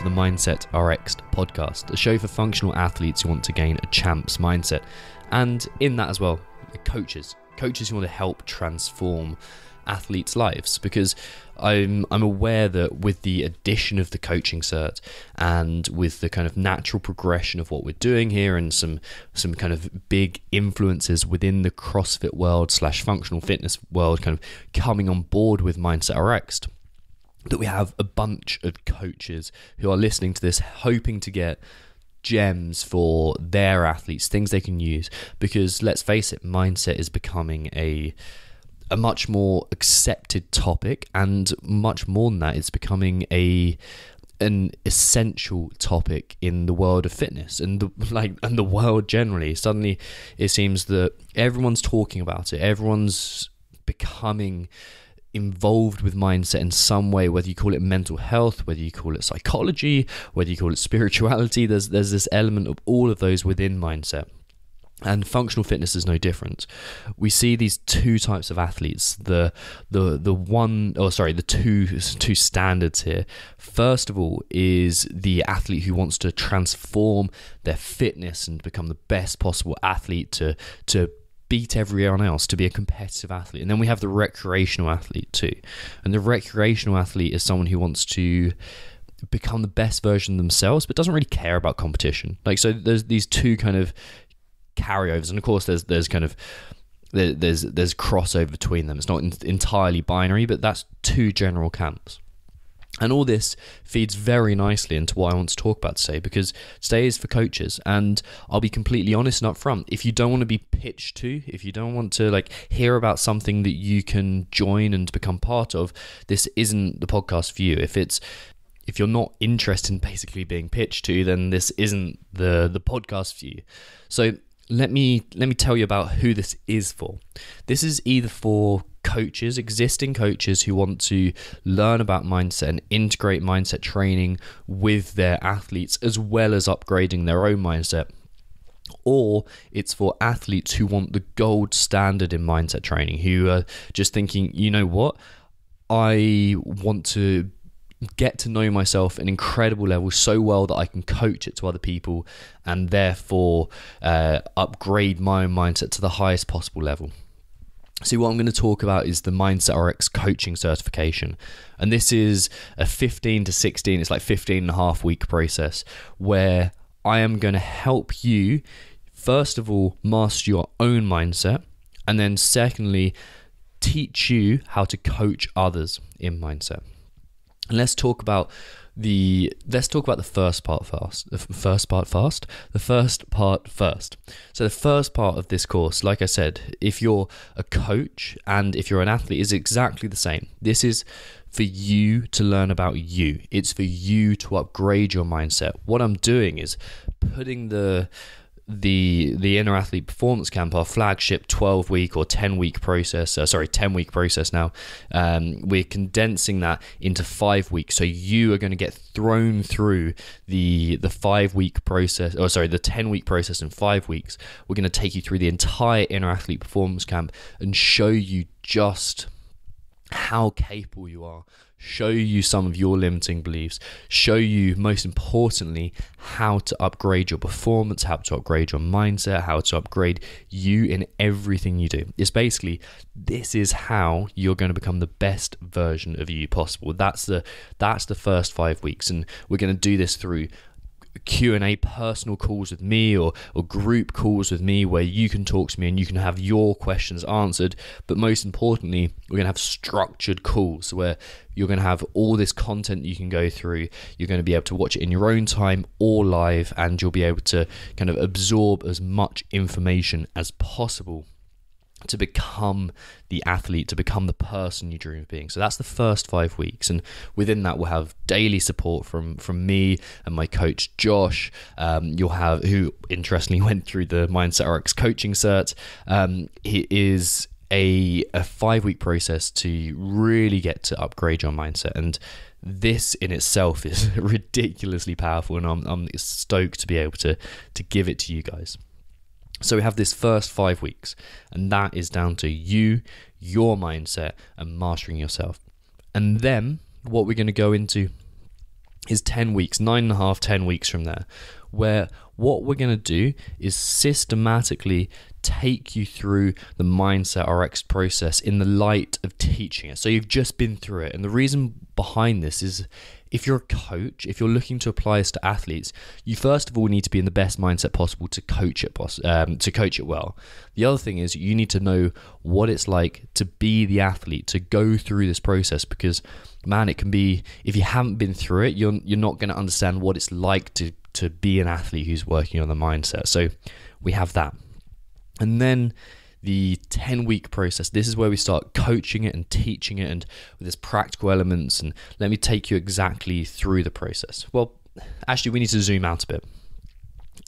to the Mindset RX podcast, a show for functional athletes who want to gain a champ's mindset. And in that as well, coaches who want to help transform athletes' lives, because I'm aware that with the addition of the coaching cert and with the kind of natural progression of what we're doing here and some kind of big influences within the CrossFit world / functional fitness world kind of coming on board with Mindset RX, that we have a bunch of coaches who are listening to this hoping to get gems for their athletes, things they can use, because let's face it, mindset is becoming a much more accepted topic, and much more than that, it's becoming an essential topic in the world of fitness and the world generally. Suddenly it seems that everyone's talking about it, everyone's becoming involved with mindset in some way, whether you call it mental health, whether you call it psychology, whether you call it spirituality. There's this element of all of those within mindset. And functional fitness is no different. We see these two types of athletes. The two standards here. First of all is the athlete who wants to transform their fitness and become the best possible athlete to beat everyone else, to be a competitive athlete. And then we have the recreational athlete too. And the recreational athlete is someone who wants to become the best version of themselves, but doesn't really care about competition. So there's these two kind of carryovers, and of course there's crossover between them. It's not entirely binary, but that's two general camps. And all this feeds very nicely into what I want to talk about today, because today is for coaches. And I'll be completely honest and upfront. If you don't want to be pitched to, if you don't want to hear about something that you can join and become part of, this isn't the podcast for you. If you're not interested in basically being pitched to, then this isn't the podcast for you. So let me tell you about who this is for. This is either for coaches, existing coaches who want to learn about mindset and integrate mindset training with their athletes, as well as upgrading their own mindset. Or it's for athletes who want the gold standard in mindset training, who are just thinking, you know what, I want to get to know myself at an incredible level so well that I can coach it to other people, and therefore upgrade my own mindset to the highest possible level. So what I'm going to talk about is the Mindset RX coaching certification. And this is a 15 to 16, it's like 15 and a half week process, where I am going to help you, first of all, master your own mindset, and then secondly, teach you how to coach others in mindset. And let's talk about the first part first. The first part. So the first part of this course, like I said, if you're a coach and if you're an athlete, is exactly the same. This is for you to learn about you. It's for you to upgrade your mindset. What I'm doing is putting the Inner Athlete Performance Camp, our flagship 12-week or 10-week process, 10-week process now, we're condensing that into 5 weeks. So you are going to get thrown through the 5-week process, the 10-week process in 5 weeks. We're going to take you through the entire Inner Athlete Performance Camp and show you just how capable you are, show you some of your limiting beliefs, show you, most importantly, how to upgrade your performance, how to upgrade your mindset, how to upgrade you in everything you do. It's basically, this is how you're going to become the best version of you possible. That's the first 5 weeks, and we're going to do this through Q&A personal calls with me or group calls with me, where you can talk to me and you can have your questions answered. But most importantly, we're going to have structured calls where you're going to have all this content you can go through. You're going to be able to watch it in your own time or live, and you'll be able to kind of absorb as much information as possible to become the athlete, to become the person you dream of being. So that's the first 5 weeks, and within that we'll have daily support from me and my coach Josh. You'll have, who interestingly went through the Mindset RX coaching cert. It is a 5 week process to really get to upgrade your mindset, and this in itself is ridiculously powerful, and I'm stoked to be able to give it to you guys. So we have this first 5 weeks, and that is down to you, your mindset, and mastering yourself. And then what we're going to go into is 10 weeks, 9.5, 10 weeks from there, where what we're going to do is systematically take you through the Mindset RX process in the light of teaching it. So you've just been through it. And the reason behind this is, if you're a coach, if you're looking to apply this to athletes, you first of all need to be in the best mindset possible to coach it well. The other thing is, you need to know what it's like to be the athlete, to go through this process, because man, it can be, if you haven't been through it, you're not going to understand what it's like to be an athlete who's working on the mindset. So we have that. And then the 10-week process, this is where we start coaching it and teaching it, and with its practical elements. And let me take you exactly through the process. Well, actually, we need to zoom out a bit.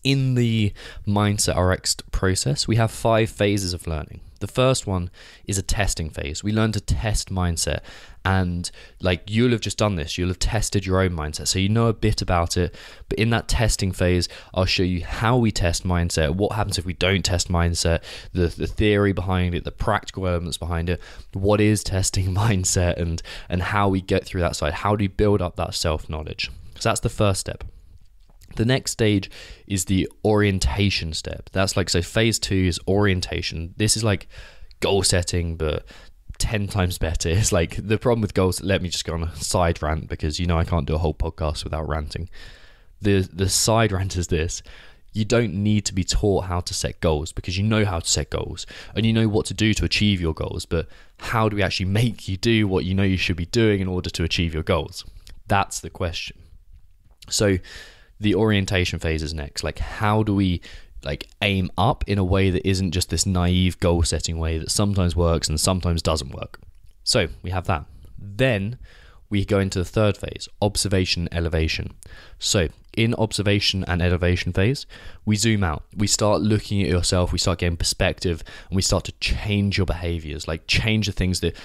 In the Mindset RX process, we have 5 phases of learning. The first one is a testing phase. We learn to test mindset, and like, you'll have just done this, you'll have tested your own mindset, so you know a bit about it. But in that testing phase, I'll show you how we test mindset, what happens if we don't test mindset, the theory behind it, the practical elements behind it, what is testing mindset, and how we get through that side, how do we build up that self-knowledge. So that's the first step. The next stage is the orientation step. That's like, so phase 2 is orientation. This is like goal setting, but 10 times better. It's like, the problem with goals, let me just go on a side rant, because I can't do a whole podcast without ranting. The side rant is this: you don't need to be taught how to set goals, because you know how to set goals and you know what to do to achieve your goals. But how do we actually make you do what you know you should be doing in order to achieve your goals? That's the question. So the orientation phase is next. Like, how do we aim up in a way that isn't just this naive goal setting way that sometimes works and sometimes doesn't work? So we have that. Then we go into the third phase, observation, elevation. So in observation and elevation phase, we zoom out. We start looking at yourself, we start getting perspective, and we start to change your behaviors, like change the things that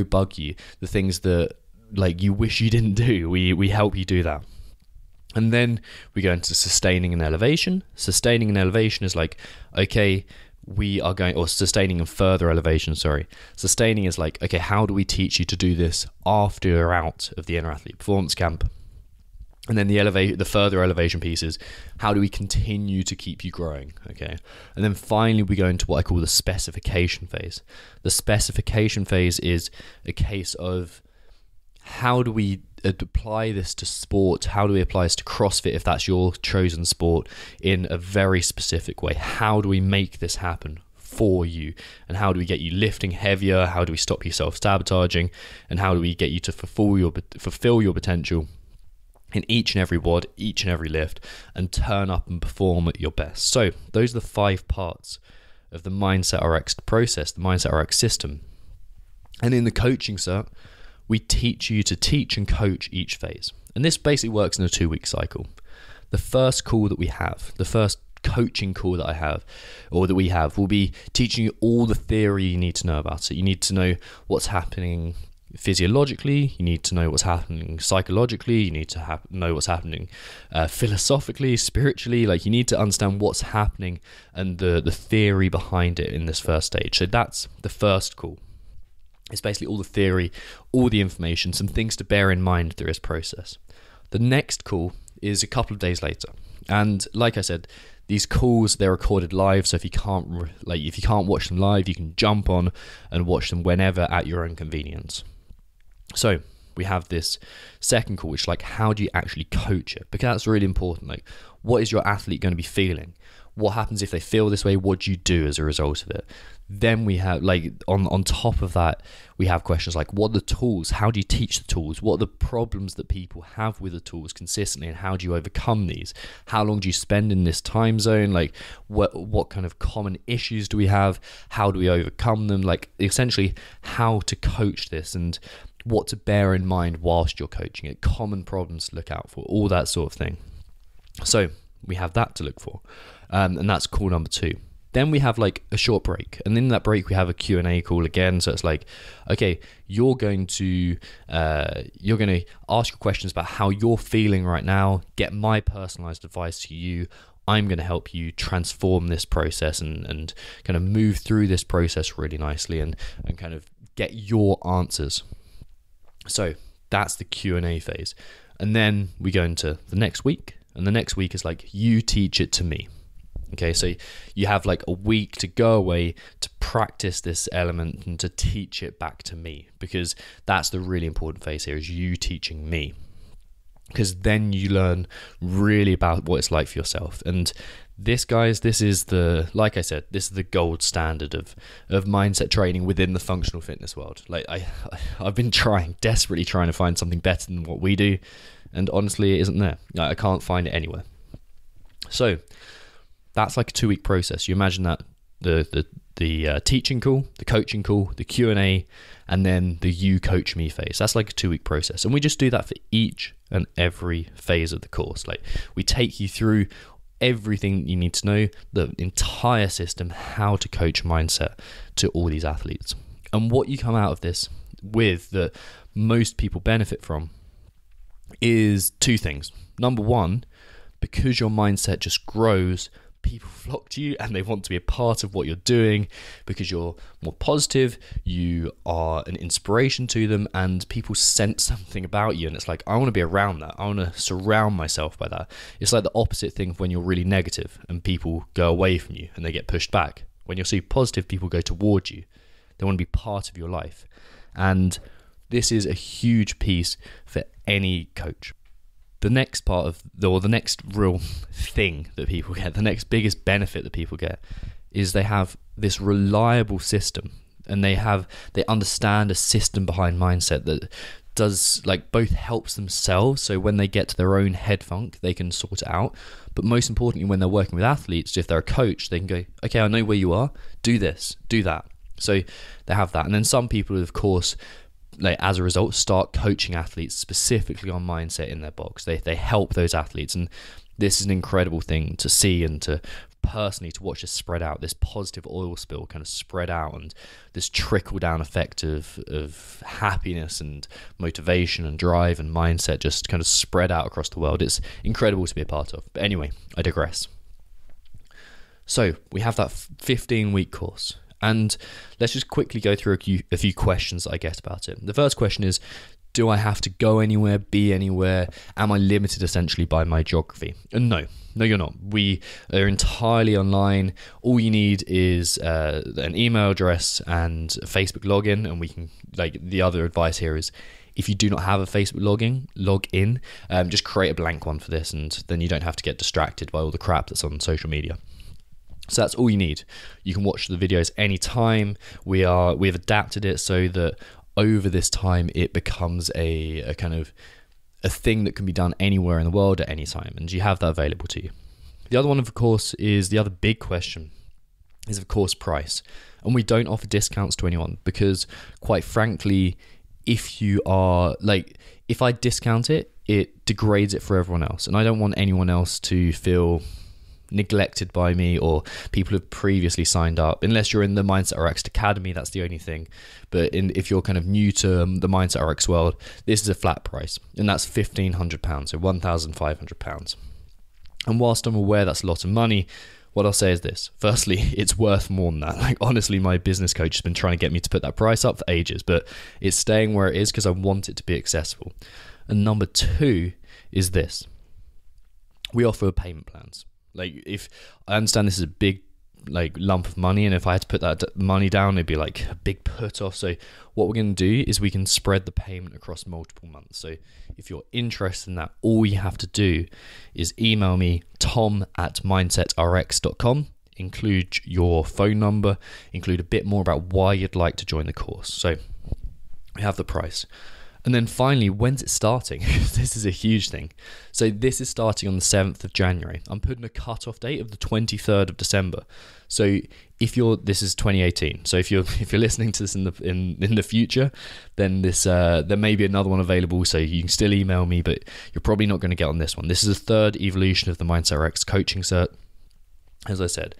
bug you, the things that you wish you didn't do. We help you do that. And then we go into sustaining and elevation. Sustaining and elevation is like, okay, we are going, or sustaining and further elevation, sorry. Sustaining is like, okay, how do we teach you to do this after you're out of the Inner Athlete Performance Camp? And then the further elevation piece is, how do we continue to keep you growing? Okay. And then finally, we go into what I call the specification phase. The specification phase is a case of, how do we apply this to sport? How do we apply this to CrossFit, if that's your chosen sport, in a very specific way? How do we make this happen for you? And how do we get you lifting heavier? How do we stop you self-sabotaging? And how do we get you to fulfill your potential in each and every WOD, each and every lift, and turn up and perform at your best? So those are the 5 parts of the Mindset RX process, the Mindset RX system. And in the coaching cert, we teach you to teach and coach each phase. And this basically works in a 2-week cycle. The first call that we have, the first coaching call that I have, or that we have, will be teaching you all the theory you need to know about it. You need to know what's happening physiologically, you need to know what's happening psychologically, you need to know what's happening philosophically, spiritually. You need to understand what's happening and the theory behind it in this first stage. So that's the first call. It's basically all the theory, all the information, some things to bear in mind through this process. The next call is a couple of days later. And like I said, these calls, they're recorded live. So if you can't watch them live, you can jump on and watch them whenever at your own convenience. So we have this second call, which is how do you actually coach it? Because that's really important. What is your athlete going to be feeling? What happens if they feel this way? What do you do as a result of it? Then we have, on top of that, we have questions like, what are the tools? How do you teach the tools? What are the problems that people have with the tools consistently, and how do you overcome these? How long do you spend in this time zone? What kind of common issues do we have? How do we overcome them? Essentially, how to coach this and what to bear in mind whilst you're coaching it, common problems to look out for, all that sort of thing. So we have that to look for, and that's call number 2. Then we have a short break, and in that break we have a Q&A call again. So it's okay, you're going to ask your questions about how you're feeling right now, get my personalized advice to you. I'm going to help you transform this process and kind of move through this process really nicely and kind of get your answers. So that's the Q&A phase. And then we go into the next week, and the next week is like, you teach it to me. Okay, so you have like a week to go away to practice this element and to teach it back to me, because that's the really important phase here, is you teaching me. Because then you learn really about what it's like for yourself. And this, guys, this is the, like I said, this is the gold standard of mindset training within the functional fitness world. Like I've been desperately trying to find something better than what we do, and honestly, it isn't there. I can't find it anywhere. So that's like a 2-week process. You imagine that the teaching call, the coaching call, the Q&A, and then the you coach me phase. That's like a 2-week process. And we just do that for each and every phase of the course. Like, we take you through everything you need to know, the entire system, how to coach mindset to all these athletes. And what you come out of this with that most people benefit from is 2 things. Number 1, because your mindset just grows, people flock to you and they want to be a part of what you're doing because you're more positive, you are an inspiration to them, and people sense something about you, and it's like, I want to be around that. I want to surround myself by that. It's like the opposite thing of when you're really negative and people go away from you and they get pushed back. When you're super positive, people go towards you. They want to be part of your life. And this is a huge piece for any coach. The next part of, or the next real thing that people get, the next biggest benefit that people get, is they have this reliable system, and they understand a system behind mindset that does, like, both helps themselves. So when they get to their own head funk, they can sort it out. But most importantly, when they're working with athletes, if they're a coach, they can go, okay, I know where you are, do this, do that. So they have that. And then some people, of course, like, as a result, start coaching athletes specifically on mindset in their box. They help those athletes, and this is an incredible thing to see, and to personally to watch this spread out, this positive oil spill kind of spread out, and this trickle down effect of happiness and motivation and drive and mindset just kind of spread out across the world. It's incredible to be a part of. But anyway, I digress. So we have that 15-week course. And let's just quickly go through a few questions that I get about it. The first question is, do I have to go anywhere, be anywhere? Am I limited essentially by my geography? And no, you're not. We are entirely online. All you need is an email address and a Facebook login. And we can, like, the other advice here is, if you do not have a Facebook login, just create a blank one for this, and then you don't have to get distracted by all the crap that's on social media. So that's all you need. You can watch the videos anytime. We've adapted it so that over this time it becomes a kind of a thing that can be done anywhere in the world at any time, and you have that available to you. The other one, of course, is the other big question is, of course, price. And we don't offer discounts to anyone because, quite frankly, if I discount it, it degrades it for everyone else, and I don't want anyone else to feel neglected by me, or people have previously signed up. Unless you're in the Mindset RX Academy, that's the only thing. But if you're kind of new to the Mindset RX world, this is a flat price, and that's £1,500, so £1,500. And whilst I'm aware that's a lot of money, what I'll say is this: firstly, it's worth more than that. Like, honestly, my business coach has been trying to get me to put that price up for ages, but it's staying where it is because I want it to be accessible. And number 2 is this: we offer payment plans. Like, if I understand this is a big lump of money, and if I had to put that money down, it'd be like a big put off. So what we're going to do is we can spread the payment across multiple months. So if you're interested in that, all you have to do is email me, tom@mindsetrx.com, include your phone number, include a bit more about why you'd like to join the course. So we have the price. And then finally, when's it starting? This is a huge thing. So this is starting on the 7th of January. I'm putting a cutoff date of the 23rd of December. So this is 2018. So if you're listening to this in the future, then there may be another one available. So you can still email me, but you're probably not going to get on this one. This is a third evolution of the Mindset RX coaching cert. As I said,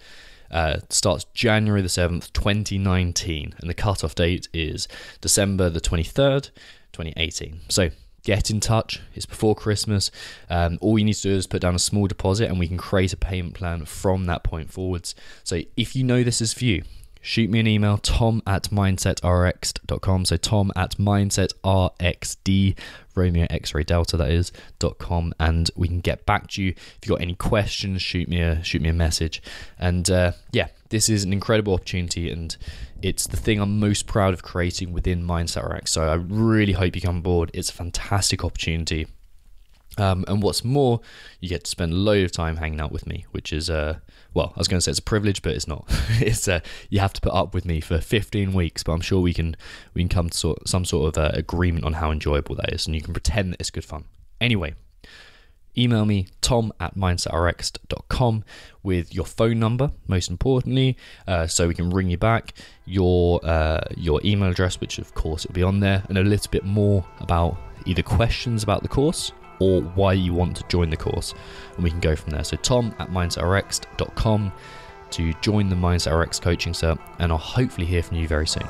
starts January the 7th, 2019, and the cutoff date is December the 23rd. 2018. So get in touch. It's before Christmas. All you need to do is put down a small deposit, and we can create a payment plan from that point forwards. So if you know this is for you, shoot me an email, tom@mindsetrx.com. So tom@mindsetrxd, Romeo X-ray Delta, that is, .com, and we can get back to you. If you've got any questions, shoot me a message. And yeah, this is an incredible opportunity, and it's the thing I'm most proud of creating within Mindset RX. So I really hope you come on board. It's a fantastic opportunity. And what's more, you get to spend a load of time hanging out with me, which is, well, I was going to say it's a privilege, but it's not. It's you have to put up with me for 15 weeks, but I'm sure we can come to some sort of agreement on how enjoyable that is, and you can pretend that it's good fun. Anyway, email me, tom@mindsetrx.com, with your phone number, most importantly, so we can ring you back, your email address, which of course will be on there, and a little bit more about either questions about the course or why you want to join the course, and we can go from there. So tom@mindsetrx.com to join the Mindset RX coaching cert, and I'll hopefully hear from you very soon.